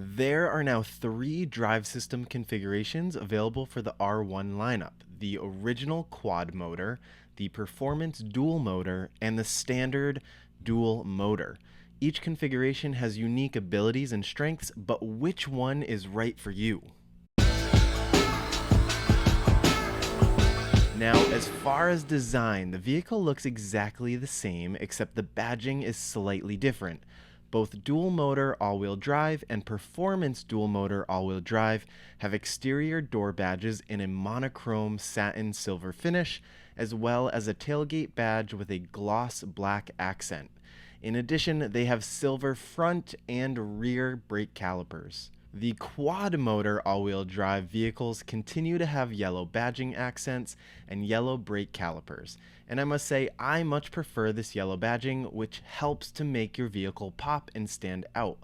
There are now 3 drive system configurations available for the R1 lineup: the original quad motor, the performance dual motor, and the standard dual motor. Each configuration has unique abilities and strengths, but which one is right for you? Now, as far as design, the vehicle looks exactly the same, except the badging is slightly different. Both dual motor all-wheel drive and performance dual motor all-wheel drive have exterior door badges in a monochrome satin silver finish, as well as a tailgate badge with a gloss black accent. In addition, they have silver front and rear brake calipers. The quad motor all-wheel drive vehicles continue to have yellow badging accents and yellow brake calipers, and I must say I much prefer this yellow badging, which helps to make your vehicle pop and stand out.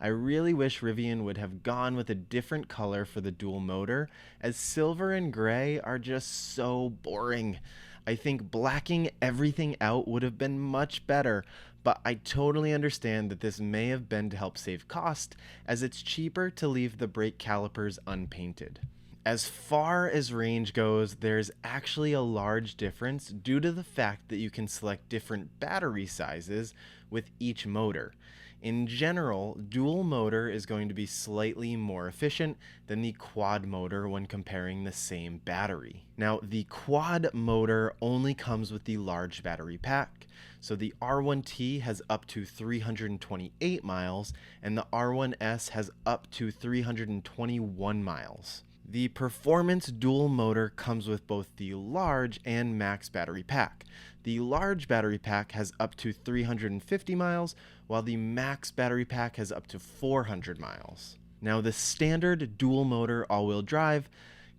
I really wish Rivian would have gone with a different color for the dual motor, as silver and gray are just so boring. I think blacking everything out would have been much better, but I totally understand that this may have been to help save cost, as it's cheaper to leave the brake calipers unpainted. As far as range goes, there's actually a large difference due to the fact that you can select different battery sizes with each motor. In general, dual motor is going to be slightly more efficient than the quad motor when comparing the same battery. Now, the quad motor only comes with the large battery pack, so the R1T has up to 328 miles and the R1S has up to 321 miles. The performance dual motor comes with both the large and max battery pack. The large battery pack has up to 350 miles, while the max battery pack has up to 400 miles. Now, the standard dual motor all-wheel drive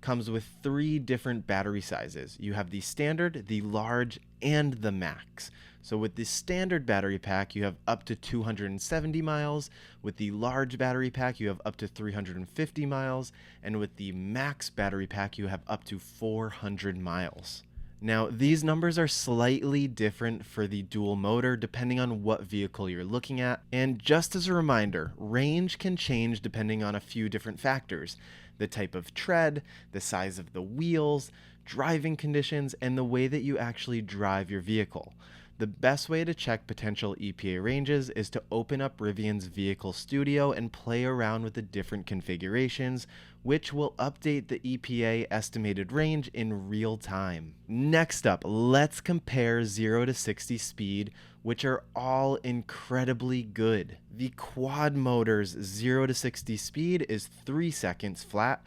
comes with 3 different battery sizes. You have the standard, the large, and the max. So with the standard battery pack, you have up to 270 miles. With the large battery pack, you have up to 350 miles. And with the max battery pack, you have up to 400 miles. Now, these numbers are slightly different for the dual motor depending on what vehicle you're looking at. And just as a reminder, range can change depending on a few different factors: the type of tread, the size of the wheels, driving conditions, and the way that you actually drive your vehicle. The best way to check potential EPA ranges is to open up Rivian's Vehicle Studio and play around with the different configurations, which will update the EPA estimated range in real time. Next up, let's compare 0 to 60 speed, which are all incredibly good. The quad motor's 0 to 60 speed is 3 seconds flat.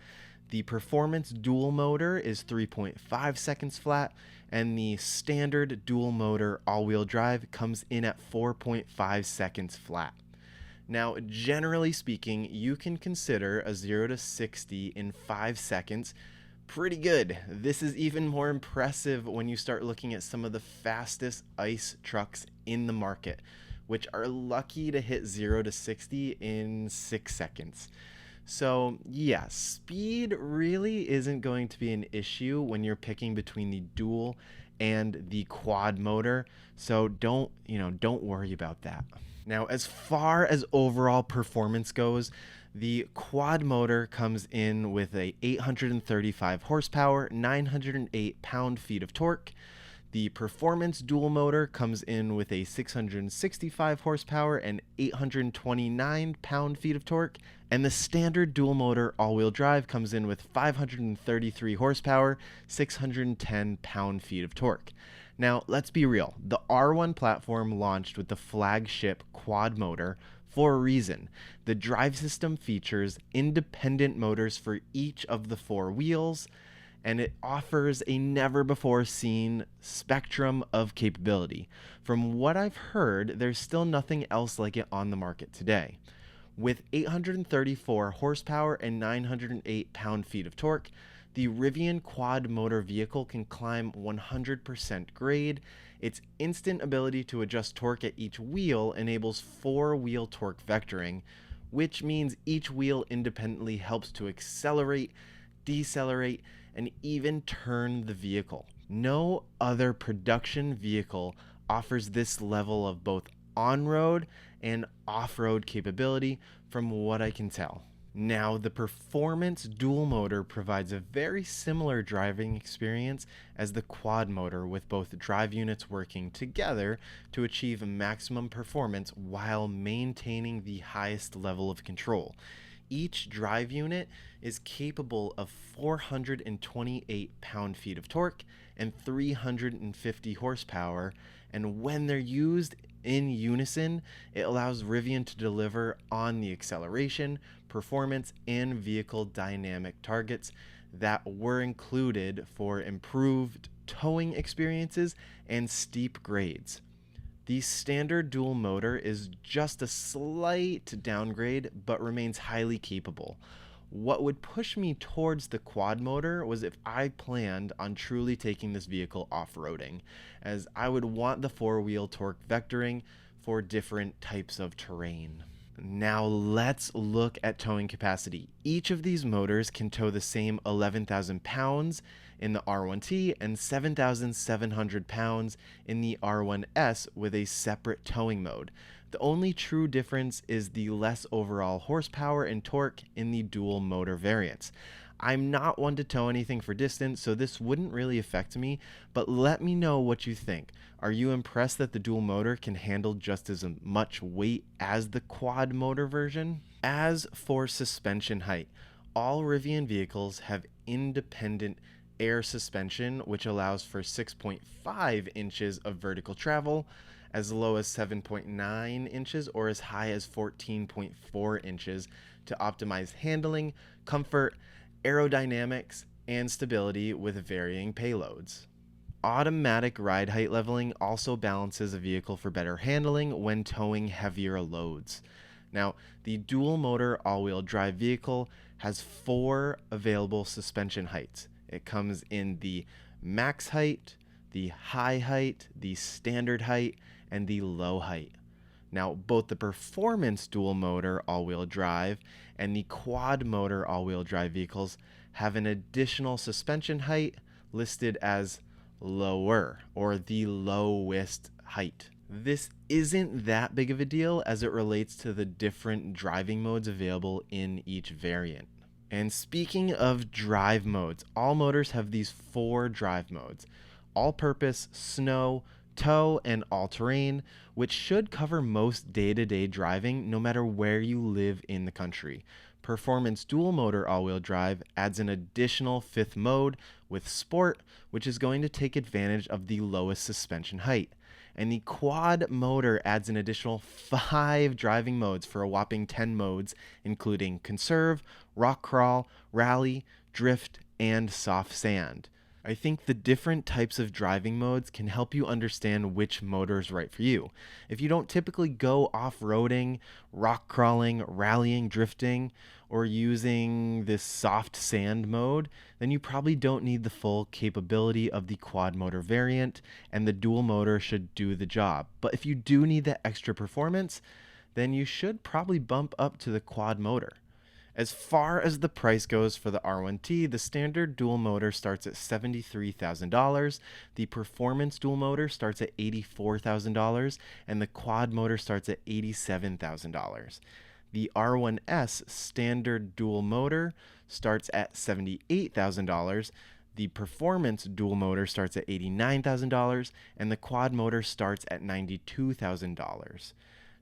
The performance dual motor is 3.5 seconds flat, and the standard dual motor all-wheel drive comes in at 4.5 seconds flat. Now, generally speaking, you can consider a 0 to 60 in 5 seconds pretty good. This is even more impressive when you start looking at some of the fastest ICE trucks in the market, which are lucky to hit 0 to 60 in 6 seconds. So yeah, speed really isn't going to be an issue when you're picking between the dual and the quad motor. So don't worry about that. Now, as far as overall performance goes, the quad motor comes in with a 835 horsepower, 908 pound-feet of torque. The performance dual motor comes in with a 665 horsepower and 829 pound-feet of torque, and the standard dual motor all-wheel drive comes in with 533 horsepower, 610 pound-feet of torque. Now, let's be real. The R1 platform launched with the flagship quad motor for a reason. The drive system features independent motors for each of the 4 wheels, and it offers a never-before-seen spectrum of capability. From what I've heard, there's still nothing else like it on the market today. With 834 horsepower and 908 pound-feet of torque, the Rivian quad motor vehicle can climb 100% grade. Its instant ability to adjust torque at each wheel enables 4-wheel torque vectoring, which means each wheel independently helps to accelerate, decelerate, and even turn the vehicle. No other production vehicle offers this level of both on-road and off-road capability from what I can tell. Now, the performance dual motor provides a very similar driving experience as the quad motor, with both drive units working together to achieve maximum performance while maintaining the highest level of control. Each drive unit is capable of 428 pound-feet of torque and 350 horsepower, and when they're used in unison, it allows Rivian to deliver on the acceleration, performance, and vehicle dynamic targets that were included for improved towing experiences and steep grades. The standard dual motor is just a slight downgrade, but remains highly capable. What would push me towards the quad motor was if I planned on truly taking this vehicle off-roading, as I would want the four-wheel torque vectoring for different types of terrain. Now let's look at towing capacity. Each of these motors can tow the same 11,000 pounds in the R1T and 7,700 pounds in the R1S with a separate towing mode. The only true difference is the less overall horsepower and torque in the dual motor variants. I'm not one to tow anything for distance, so this wouldn't really affect me, but let me know what you think. Are you impressed that the dual motor can handle just as much weight as the quad motor version? As for suspension height, all Rivian vehicles have independent air suspension, which allows for 6.5 inches of vertical travel, as low as 7.9 inches, or as high as 14.4 inches to optimize handling, comfort, aerodynamics, and stability with varying payloads. Automatic ride height leveling also balances a vehicle for better handling when towing heavier loads. Now, the dual motor all-wheel drive vehicle has 4 available suspension heights. It comes in the max height, the high height, the standard height, and the low height. Now, both the performance dual motor all-wheel drive and the quad motor all-wheel drive vehicles have an additional suspension height listed as lower, or the lowest height. This isn't that big of a deal as it relates to the different driving modes available in each variant. And speaking of drive modes, all motors have these 4 drive modes: all-purpose, snow, tow, and all-terrain, which should cover most day-to-day driving no matter where you live in the country. Performance dual motor all-wheel drive adds an additional 5th mode with sport, which is going to take advantage of the lowest suspension height. And the quad motor adds an additional 5 driving modes for a whopping 10 modes, including conserve, rock crawl, rally, drift, and soft sand. I think the different types of driving modes can help you understand which motor is right for you. If you don't typically go off-roading, rock crawling, rallying, drifting, or using this soft sand mode, then you probably don't need the full capability of the quad motor variant, and the dual motor should do the job. But if you do need that extra performance, then you should probably bump up to the quad motor. As far as the price goes for the R1T, the standard dual motor starts at $73,000, the performance dual motor starts at $84,000, and the quad motor starts at $87,000. The R1S standard dual motor starts at $78,000, the performance dual motor starts at $89,000, and the quad motor starts at $92,000.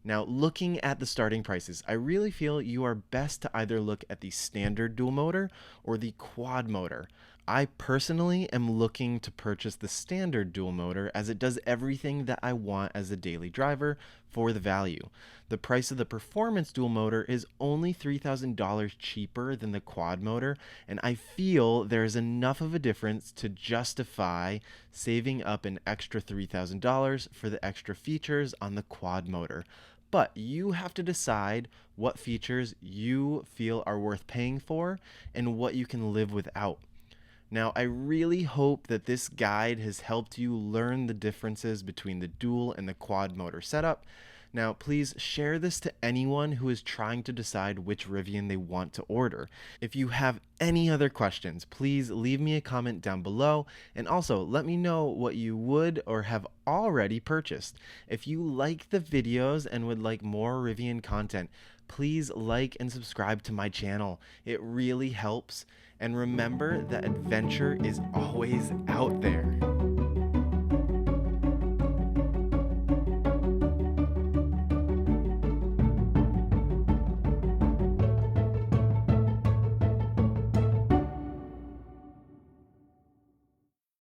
Now, looking at the starting prices, I really feel you are best to either look at the standard dual motor or the quad motor. I personally am looking to purchase the standard dual motor as it does everything that I want as a daily driver for the value. The price of the performance dual motor is only $3,000 cheaper than the quad motor, and I feel there is enough of a difference to justify saving up an extra $3,000 for the extra features on the quad motor. But you have to decide what features you feel are worth paying for and what you can live without. Now, I really hope that this guide has helped you learn the differences between the dual and the quad motor setup. Now, please share this to anyone who is trying to decide which Rivian they want to order. If you have any other questions, please leave me a comment down below, and also let me know what you would or have already purchased. If you like the videos and would like more Rivian content, please like and subscribe to my channel. It really helps. And remember that adventure is always out there.